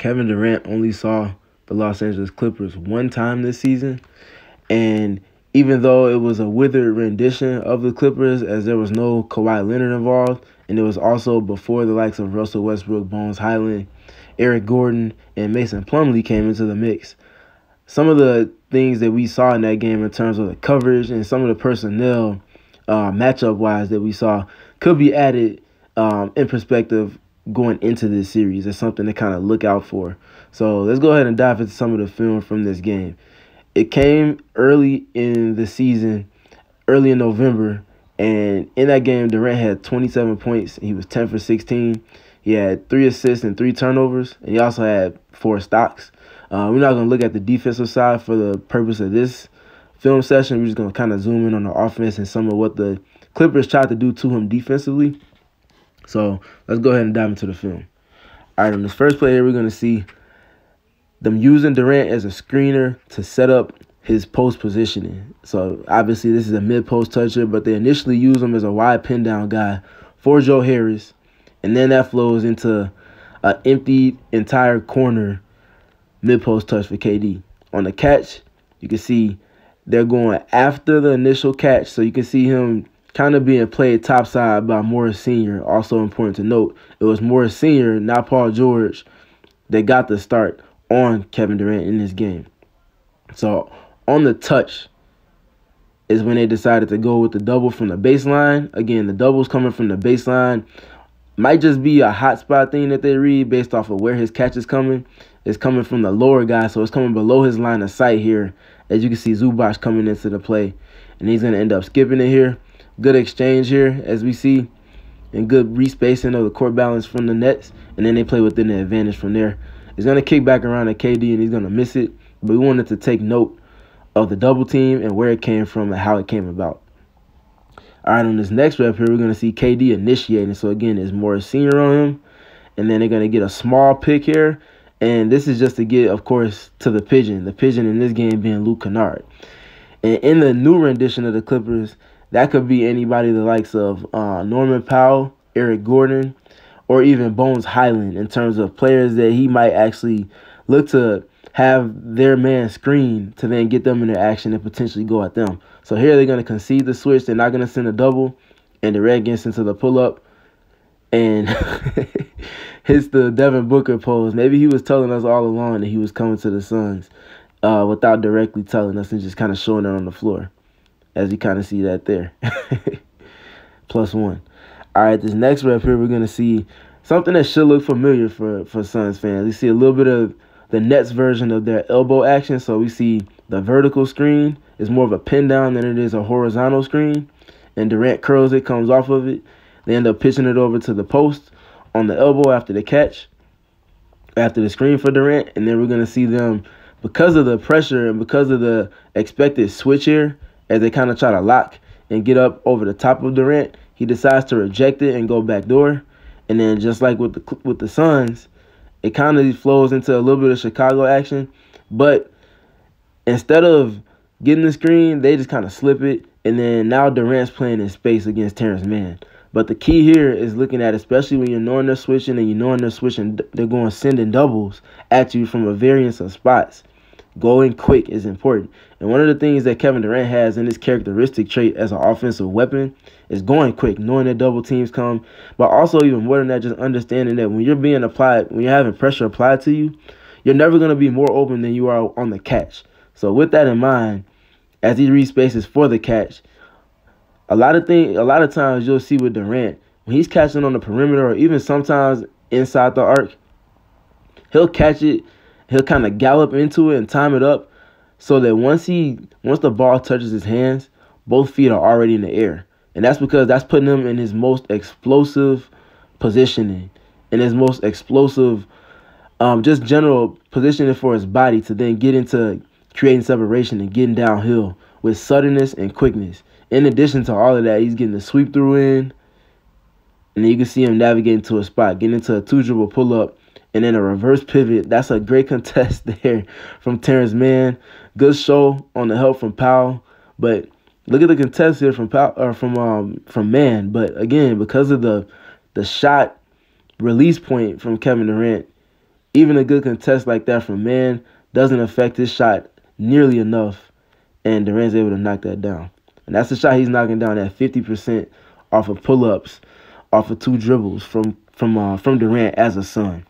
Kevin Durant only saw the Los Angeles Clippers one time this season, and even though it was a withered rendition of the Clippers, as there was no Kawhi Leonard involved, and it was also before the likes of Russell Westbrook, Bones Highland, Eric Gordon, and Mason Plumlee came into the mix, some of the things that we saw in that game in terms of the coverage and some of the personnel matchup-wise that we saw could be added in perspective going into this series. It's something to kind of look out for. So let's go ahead and dive into some of the film from this game. It came early in the season, early in November, and in that game, Durant had 27 points. He was 10 for 16. He had 3 assists and 3 turnovers, and he also had 4 stocks. We're not going to look at the defensive side for the purpose of this film session. We're just going to kind of zoom in on the offense and some of what the Clippers tried to do to him defensively. So let's go ahead and dive into the film. All right, on this first play here, we're going to see them using Durant as a screener to set up his post positioning. So obviously this is a mid-post toucher, but they initially use him as a wide pin-down guy for Joe Harris. And then that flows into an empty entire corner mid-post touch for KD. On the catch, you can see they're going after the initial catch. So you can see him kind of being played topside by Morris Sr. Also important to note, it was Morris Sr., not Paul George, that got the start on Kevin Durant in this game. So on the touch is when they decided to go with the double from the baseline. Again, the doubles coming from the baseline might just be a hot spot thing that they read based off of where his catch is coming. It's coming from the lower guy, so it's coming below his line of sight here. As you can see, Zubac coming into the play, and he's going to end up skipping it here. Good exchange here, as we see, and good respacing of the court balance from the Nets, and then they play within the advantage from there. He's going to kick back around at KD, and he's going to miss it, but we wanted to take note of the double team and where it came from and how it came about. All right, on this next rep here, we're going to see KD initiating. So, again, there's Morris Sr. on him, and then they're going to get a small pick here, and this is just to get, of course, to the pigeon. The pigeon in this game being Luke Kennard. And in the new rendition of the Clippers, that could be anybody the likes of Norman Powell, Eric Gordon, or even Bones Highland in terms of players that he might actually look to have their man screen to then get them into action and potentially go at them. So here they're going to concede the switch. They're not going to send a double, and Durant gets into the pull-up and hits the Devin Booker pose. Maybe he was telling us all along that he was coming to the Suns without directly telling us and just kind of showing it on the floor, as you kind of see that there. +1. All right, this next rep here, we're going to see something that should look familiar for Suns fans. We see a little bit of the Nets version of their elbow action. So we see the vertical screen is more of a pin down than it is a horizontal screen. And Durant curls it, comes off of it. They end up pitching it over to the post on the elbow after the catch, after the screen for Durant. And then we're going to see them, because of the pressure and because of the expected switch here, as they kind of try to lock and get up over the top of Durant, he decides to reject it and go back door. And then just like with the Suns, it kind of flows into a little bit of Chicago action. But instead of getting the screen, they just kind of slip it. And then now Durant's playing in space against Terrence Mann. But the key here is looking at, especially when you're knowing they're switching and you knowing they're switching, they're going sending doubles at you from a variance of spots. Going quick is important. And one of the things that Kevin Durant has in his characteristic trait as an offensive weapon is going quick, knowing that double teams come. But also, even more than that, just understanding that when you're being applied, when you're having pressure applied to you, you're never going to be more open than you are on the catch. So with that in mind, as he respaces for the catch, a lot of times you'll see with Durant, when he's catching on the perimeter or even sometimes inside the arc, he'll catch it, he'll kind of gallop into it and time it up so that once the ball touches his hands, both feet are already in the air. And that's because that's putting him in his most explosive positioning, in his most explosive just general positioning for his body to then get into creating separation and getting downhill with suddenness and quickness. In addition to all of that, he's getting the sweep through in, and then you can see him navigating to a spot, getting into a two-dribble pull-up, and then a reverse pivot. That's a great contest there from Terrence Mann. Good show on the help from Powell, but look at the contest here from Mann. But again, because of the shot release point from Kevin Durant, Even a good contest like that from man doesn't affect his shot nearly enough, and Durant's able to knock that down. And that's the shot he's knocking down at 50% off of pull-ups, off of 2 dribbles from Durant as a Sun.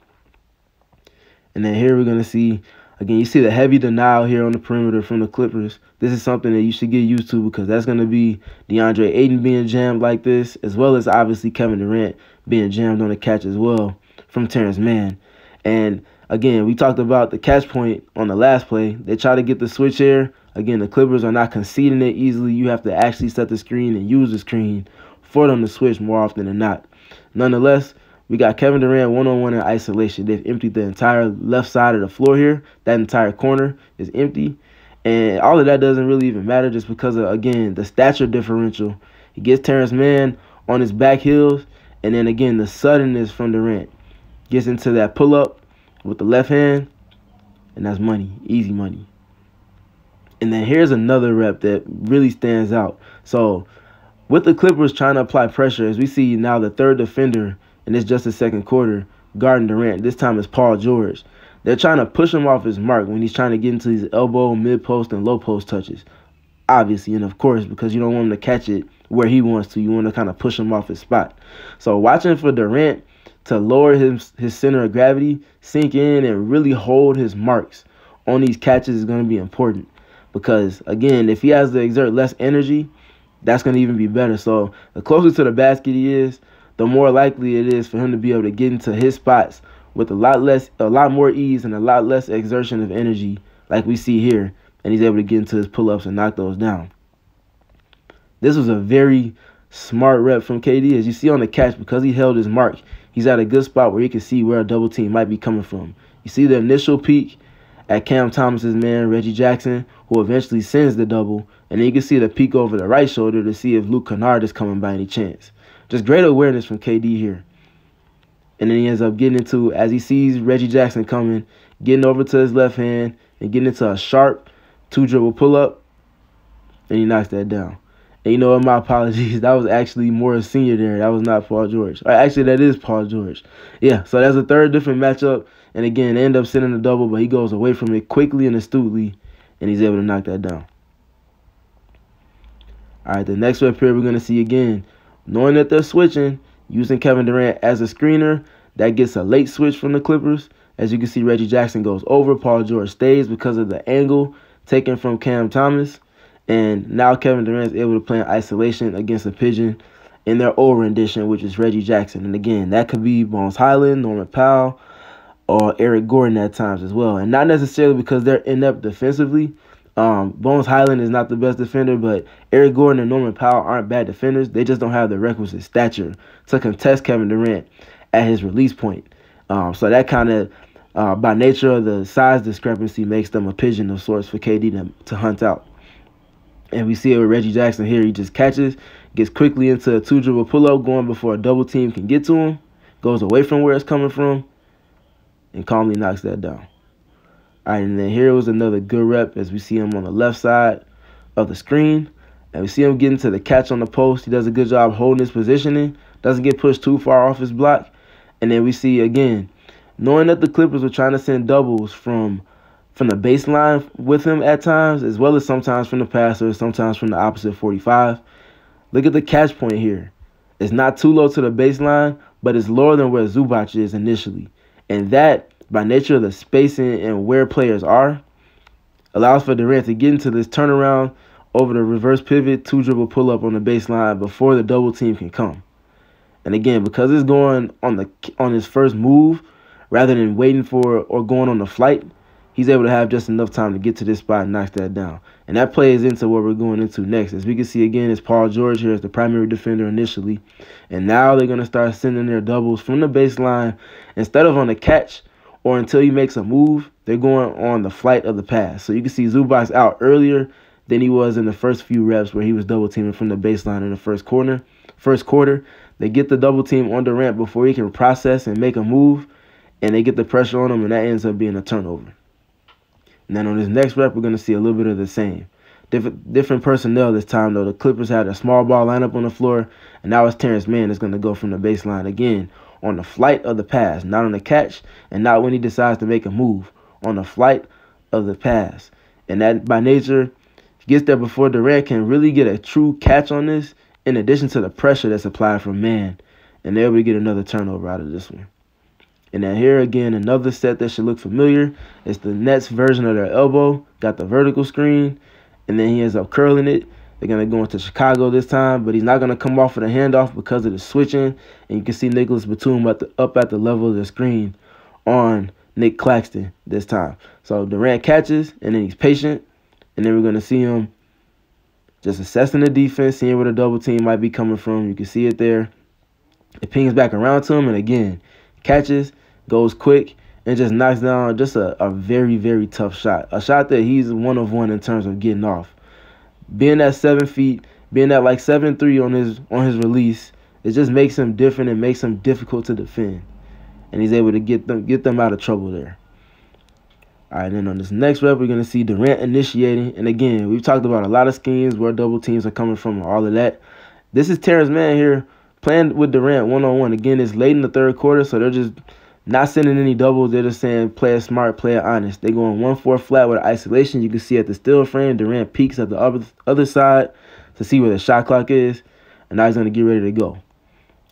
And then here we're going to see, again, you see the heavy denial here on the perimeter from the Clippers. This is something that you should get used to, because that's going to be DeAndre Ayton being jammed like this, as well as obviously Kevin Durant being jammed on the catch as well from Terrence Mann. And again, we talked about the catch point on the last play. They try to get the switch here. Again, the Clippers are not conceding it easily. You have to actually set the screen and use the screen for them to switch more often than not. Nonetheless, we got Kevin Durant one-on-one in isolation. They've emptied the entire left side of the floor here. That entire corner is empty. And all of that doesn't really even matter, just because of, again, the stature differential. He gets Terrence Mann on his back heels. And then, again, the suddenness from Durant. Gets into that pull-up with the left hand. And that's money. Easy money. And then here's another rep that really stands out. So with the Clippers trying to apply pressure, as we see now the third defender, and it's just the second quarter, guarding Durant. This time it's Paul George. They're trying to push him off his mark when he's trying to get into these elbow, mid-post, and low-post touches. Obviously, and of course, because you don't want him to catch it where he wants to. You want to kind of push him off his spot. So watching for Durant to lower his center of gravity, sink in, and really hold his marks on these catches is going to be important. Because, again, if he has to exert less energy, that's going to even be better. So the closer to the basket he is, the more likely it is for him to be able to get into his spots with a lot more ease and a lot less exertion of energy, like we see here, and he's able to get into his pull-ups and knock those down. This was a very smart rep from KD. As you see on the catch, because he held his mark, he's at a good spot where he can see where a double team might be coming from. You see the initial peek at Cam Thomas's man, Reggie Jackson, who eventually sends the double, and then you can see the peek over the right shoulder to see if Luke Kennard is coming by any chance. Just great awareness from KD here. And then he ends up getting into, as he sees Reggie Jackson coming, getting over to his left hand and getting into a sharp 2-dribble pull-up, and he knocks that down. And you know what, my apologies, that was actually Morris Sr. there. That was not Paul George. Or actually, that is Paul George. Yeah, so that's a third different matchup. And again, they end up sending a double, but he goes away from it quickly and astutely, and he's able to knock that down. All right, the next rep here we're going to see again. Knowing that they're switching, using Kevin Durant as a screener, that gets a late switch from the Clippers. As you can see, Reggie Jackson goes over. Paul George stays because of the angle taken from Cam Thomas. And now Kevin Durant is able to play in isolation against a pigeon in their old rendition, which is Reggie Jackson. And again, that could be Bones Highland, Norman Powell, or Eric Gordon at times as well. And not necessarily because they're inept defensively. Bones Highland is not the best defender, but Eric Gordon and Norman Powell aren't bad defenders. They just don't have the requisite stature to contest Kevin Durant at his release point. So that kind of, by nature of the size discrepancy, makes them a pigeon of sorts for KD to hunt out. And we see it with Reggie Jackson here. He just catches, gets quickly into a 2-dribble pull-up, going before a double team can get to him, goes away from where it's coming from, and calmly knocks that down. All right, and then here was another good rep as we see him on the left side of the screen. And we see him getting to the catch on the post. He does a good job holding his positioning. Doesn't get pushed too far off his block. And then we see, again, knowing that the Clippers were trying to send doubles from the baseline with him at times, as well as sometimes from the passer, sometimes from the opposite 45. Look at the catch point here. It's not too low to the baseline, but it's lower than where Zubac is initially. And that, by nature of the spacing and where players are, allows for Durant to get into this turnaround over the reverse pivot 2-dribble pull-up on the baseline before the double team can come. And again, because it's going on his first move rather than waiting for or going on the flight, he's able to have just enough time to get to this spot and knock that down. And that plays into what we're going into next. As we can see again, it's Paul George here as the primary defender initially. And now they're going to start sending their doubles from the baseline. Instead of on the catch or until he makes a move, they're going on the flight of the pass. So you can see Zubac out earlier than he was in the first few reps where he was double teaming from the baseline in the first quarter. They get the double team on Durant before he can process and make a move. And they get the pressure on him, and that ends up being a turnover. And then on this next rep, we're going to see a little bit of the same. Different personnel this time, though. The Clippers had a small ball lineup on the floor, and now it's Terrence Mann that's going to go from the baseline again on the flight of the pass, not on the catch, and not when he decides to make a move. On the flight of the pass. And that, by nature, gets there before Durant can really get a true catch on this, in addition to the pressure that's applied from man. And they're able to get another turnover out of this one. And then here again, another set that should look familiar. It's the Nets version of their elbow. Got the vertical screen, and then he ends up curling it. They're going to go into Chicago this time, but he's not going to come off of the handoff because of the switching. And you can see Nicholas Batum up at the level of the screen on Nick Claxton this time. So Durant catches, and then he's patient. And then we're going to see him just assessing the defense, seeing where the double team might be coming from. You can see it there. It pings back around to him, and again, catches, goes quick, and just knocks down just a very, very tough shot. A shot that he's one of one in terms of getting off. Being at 7 feet, being at like 7'3" on his release, it just makes him different and makes him difficult to defend. And he's able to get them out of trouble there. All right, then on this next rep, we're going to see Durant initiating. And again, we've talked about a lot of schemes, where double teams are coming from, and all of that. This is Terrence Mann here playing with Durant one-on-one. Again, it's late in the third quarter, so they're just not sending any doubles. They're just saying play it smart, play it honest. They're going 1-4 flat with isolation. You can see at the still frame, Durant peeks at the other side to see where the shot clock is, and now he's going to get ready to go.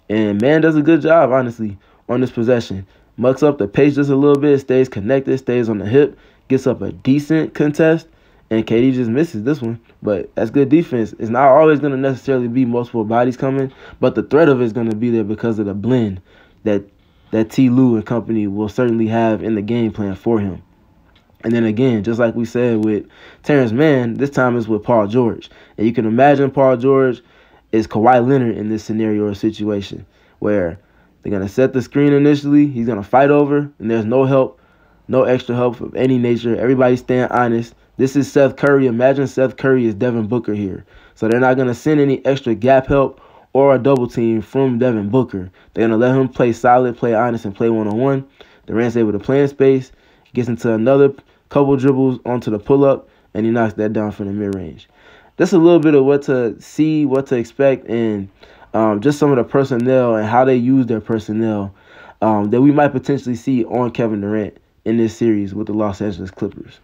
And Mann does a good job, honestly, on this possession. Mucks up the pace just a little bit, stays connected, stays on the hip, gets up a decent contest, and KD just misses this one. But that's good defense. It's not always going to necessarily be multiple bodies coming, but the threat of it is going to be there because of the blend that T. Lue and company will certainly have in the game plan for him. And then again, just like we said with Terrence Mann, this time it's with Paul George. And you can imagine Paul George is Kawhi Leonard in this scenario or situation where they're going to set the screen initially. He's going to fight over, and there's no help, no extra help of any nature. Everybody's staying honest. This is Seth Curry. Imagine Seth Curry is Devin Booker here. So they're not going to send any extra gap help or a double team from Devin Booker. They're going to let him play solid, play honest, and play one-on-one. Durant's able to play in space, gets into another couple dribbles onto the pull-up, and he knocks that down from the mid-range. Just a little bit of what to see, what to expect, and just some of the personnel and how they use their personnel that we might potentially see on Kevin Durant in this series with the Los Angeles Clippers.